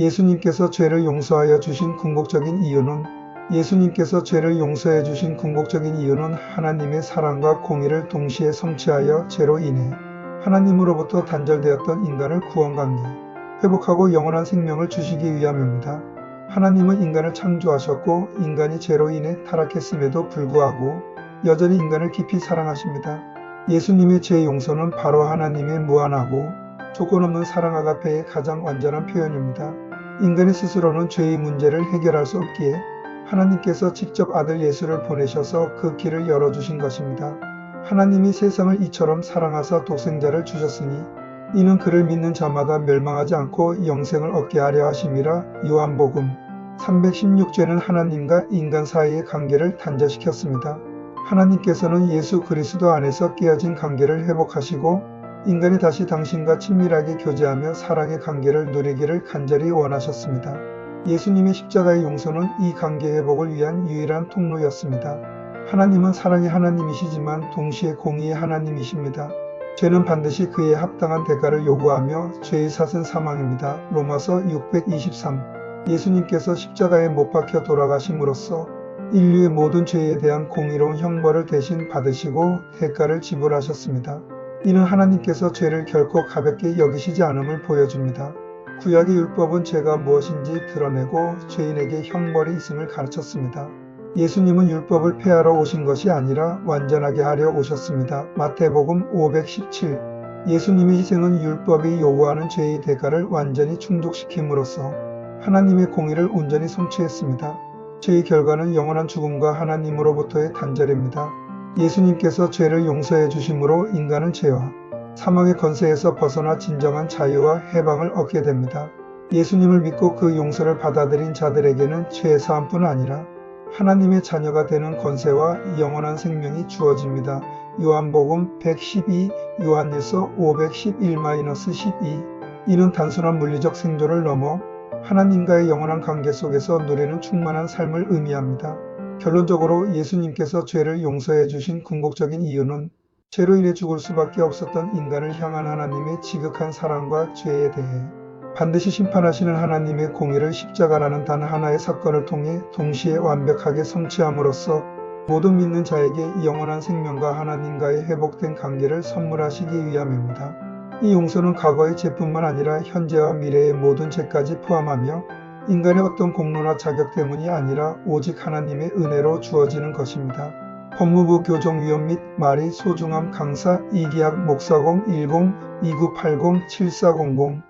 예수님께서 죄를 용서하여 주신 궁극적인 이유는 하나님의 사랑과 공의를 동시에 성취하여 죄로 인해 하나님으로부터 단절되었던 인간을 구원관계, 회복하고 영원한 생명을 주시기 위함입니다. 하나님은 인간을 창조하셨고 인간이 죄로 인해 타락했음에도 불구하고 여전히 인간을 깊이 사랑하십니다. 예수님의 죄 용서는 바로 하나님의 무한하고 조건 없는 사랑 아가페의 가장 완전한 표현입니다. 인간이 스스로는 죄의 문제를 해결할 수 없기에 하나님께서 직접 아들 예수를 보내셔서 그 길을 열어주신 것입니다. 하나님이 세상을 이처럼 사랑하사 독생자를 주셨으니 이는 그를 믿는 자마다 멸망하지 않고 영생을 얻게 하려 하심이라. 요한복음 316죄는 하나님과 인간 사이의 관계를 단절시켰습니다. 하나님께서는 예수 그리스도 안에서 깨어진 관계를 회복하시고 인간이 다시 당신과 친밀하게 교제하며 사랑의 관계를 누리기를 간절히 원하셨습니다. 예수님의 십자가의 용서는 이 관계 회복을 위한 유일한 통로였습니다. 하나님은 사랑의 하나님이시지만 동시에 공의의 하나님이십니다. 죄는 반드시 그에 합당한 대가를 요구하며 죄의 삭은 사망입니다. 로마서 623. 예수님께서 십자가에 못 박혀 돌아가심으로써 인류의 모든 죄에 대한 공의로운 형벌을 대신 받으시고 대가를 지불하셨습니다. 이는 하나님께서 죄를 결코 가볍게 여기시지 않음을 보여줍니다. 구약의 율법은 죄가 무엇인지 드러내고 죄인에게 형벌이 있음을 가르쳤습니다. 예수님은 율법을 폐하러 오신 것이 아니라 완전하게 하려 오셨습니다. 마태복음 517. 예수님의 희생은 율법이 요구하는 죄의 대가를 완전히 충족시킴으로써 하나님의 공의를 온전히 성취했습니다. 죄의 결과는 영원한 죽음과 하나님으로부터의 단절입니다. 예수님께서 죄를 용서해 주심으로 인간은 죄와 사망의 권세에서 벗어나 진정한 자유와 해방을 얻게 됩니다. 예수님을 믿고 그 용서를 받아들인 자들에게는 죄 사함뿐 아니라 하나님의 자녀가 되는 권세와 영원한 생명이 주어집니다. 요한복음 112, 요한일서 511-12. 이는 단순한 물리적 생존을 넘어 하나님과의 영원한 관계 속에서 누리는 충만한 삶을 의미합니다. 결론적으로 예수님께서 죄를 용서해 주신 궁극적인 이유는 죄로 인해 죽을 수밖에 없었던 인간을 향한 하나님의 지극한 사랑과 죄에 대해 반드시 심판하시는 하나님의 공의를 십자가라는 단 하나의 사건을 통해 동시에 완벽하게 성취함으로써 모든 믿는 자에게 영원한 생명과 하나님과의 회복된 관계를 선물하시기 위함입니다. 이 용서는 과거의 죄뿐만 아니라 현재와 미래의 모든 죄까지 포함하며 인간의 어떤 공로나 자격 때문이 아니라 오직 하나님의 은혜로 주어지는 것입니다. 법무부 교정위원 및 마리 소중함 강사 이기학 목사공 10-2980-7400